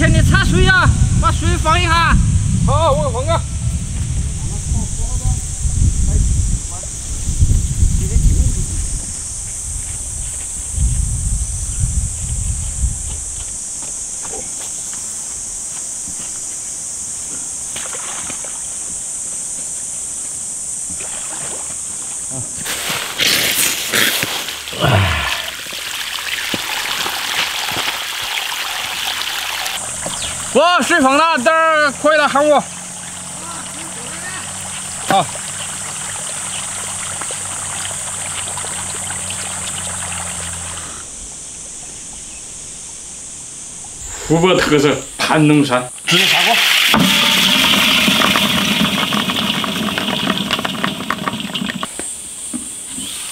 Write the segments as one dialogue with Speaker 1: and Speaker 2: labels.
Speaker 1: 前的插水啊，把水放一下。
Speaker 2: 好，我放个。
Speaker 1: 哇，水放了，等儿可以了，喊我。好。
Speaker 2: 湖北特色盘龙山，
Speaker 1: 直接下锅。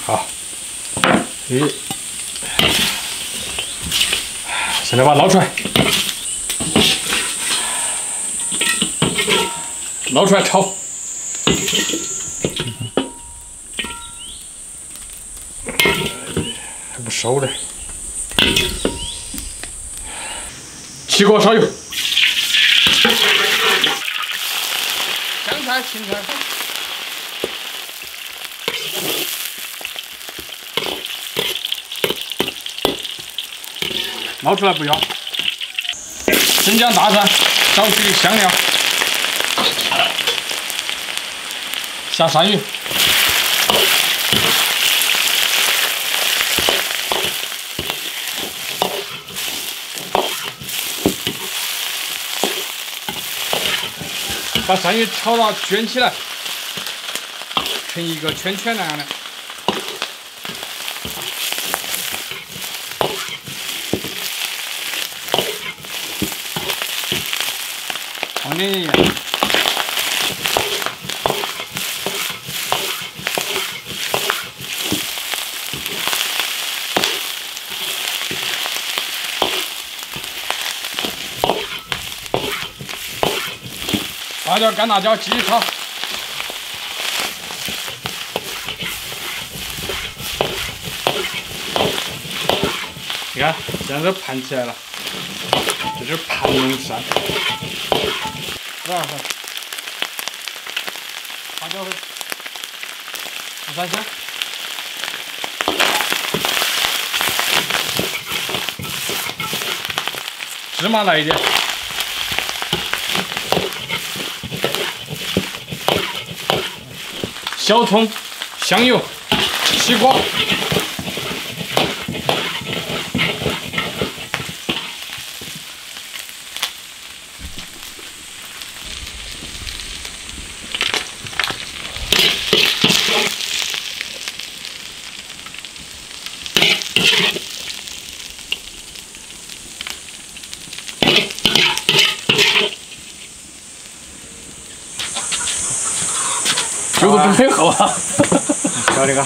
Speaker 2: 好。现在把它捞出来。 捞出来炒，还不熟嘞。起锅烧油，
Speaker 1: 香菜、芹菜。
Speaker 2: 捞出来不要。生姜、大蒜，少许香料。 下鳝鱼，把鳝鱼炒到卷起来，成一个圈圈那样的。放点盐。 辣椒、干辣椒继续炒，你看现在都盘起来了，这就是盘龙山。多少分？花椒粉，13香，芝麻来一点。 小葱、香油，起锅。这个准备好啊！
Speaker 1: 搞这个。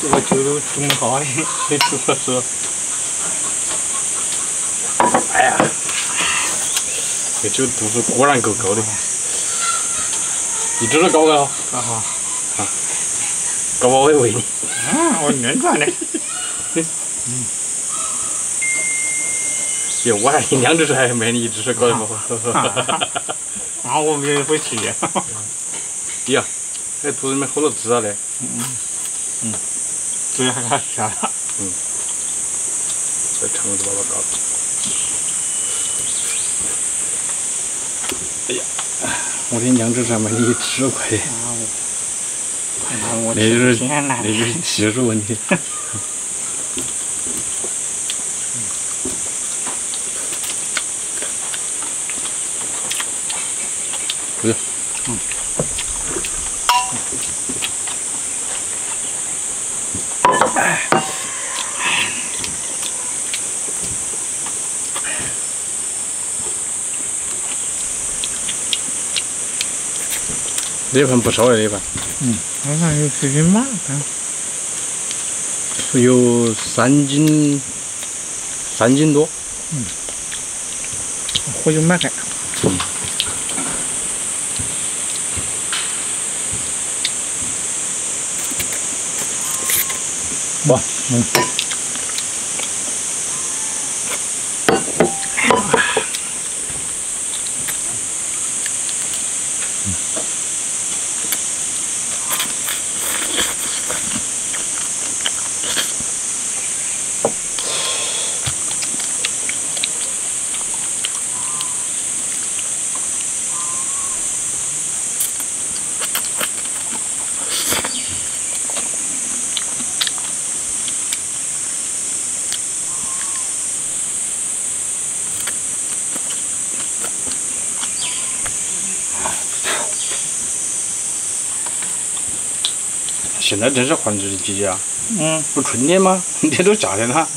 Speaker 1: 我就准备好的，谁吃不吃？
Speaker 2: 哎呀，这酒度数果然够高的，一直都高的哈。
Speaker 1: 好，
Speaker 2: 搞不好我也喂你。
Speaker 1: 我认出来的。
Speaker 2: 哟，我还2只手还没你1只手搞得好。
Speaker 1: 啊，我们也会吃。
Speaker 2: 呀，那肚子里面好多汁啊嘞。
Speaker 1: 这还下了。
Speaker 2: 这肠子把我搞死。哎呀，我的2只手没你1只快点。那就是技术问题。不是。
Speaker 1: 这盘不少呀，这盘。
Speaker 2: 我看有10斤吧，
Speaker 1: 有3斤多。
Speaker 2: 火就蛮开。
Speaker 1: 哇，现在正是换季的季节啊。不春天吗？这都夏天了。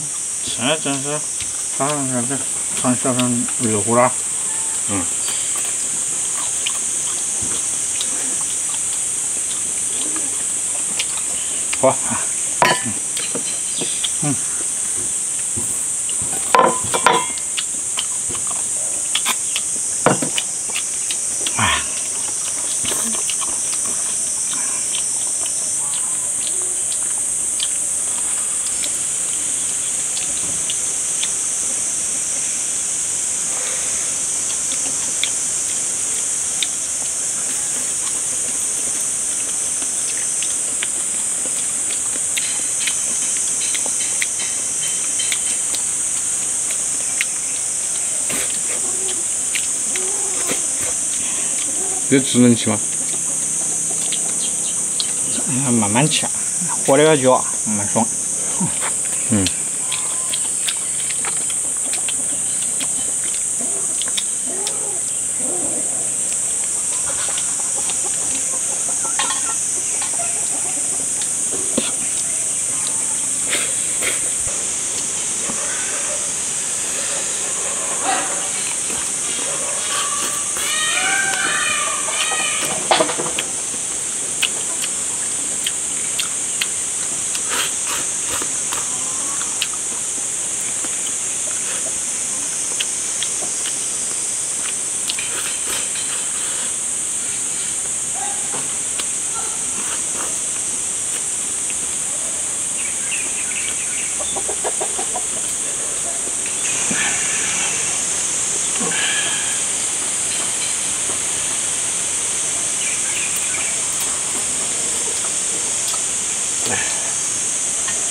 Speaker 2: 现在真是，看这看小上热乎了。
Speaker 1: 好。这只能吃吗？
Speaker 2: 慢慢吃，火里脚，慢慢爽。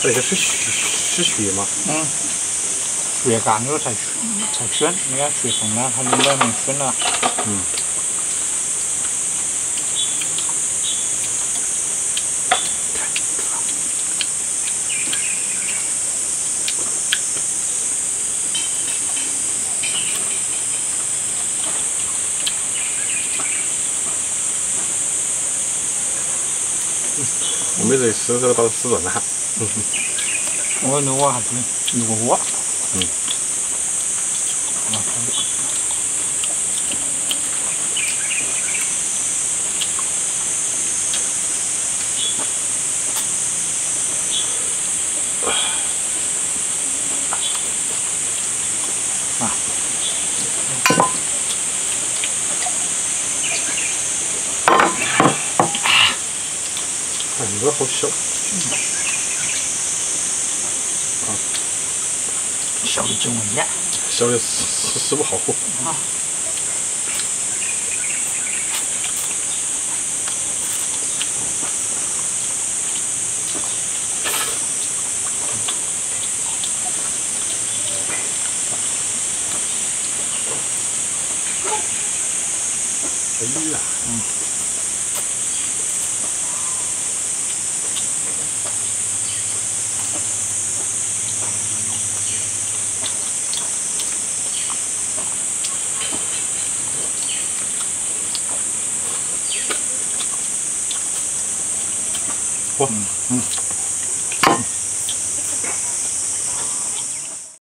Speaker 1: 这个是血吗？
Speaker 2: 血干了才选，你看血松了，它就两面选了。
Speaker 1: 我每次吃这个都死顿了。
Speaker 2: 我还是卤过。
Speaker 1: 这个好小。
Speaker 2: 小的9文钱。
Speaker 1: 小的吃不好。哎呀。嚯！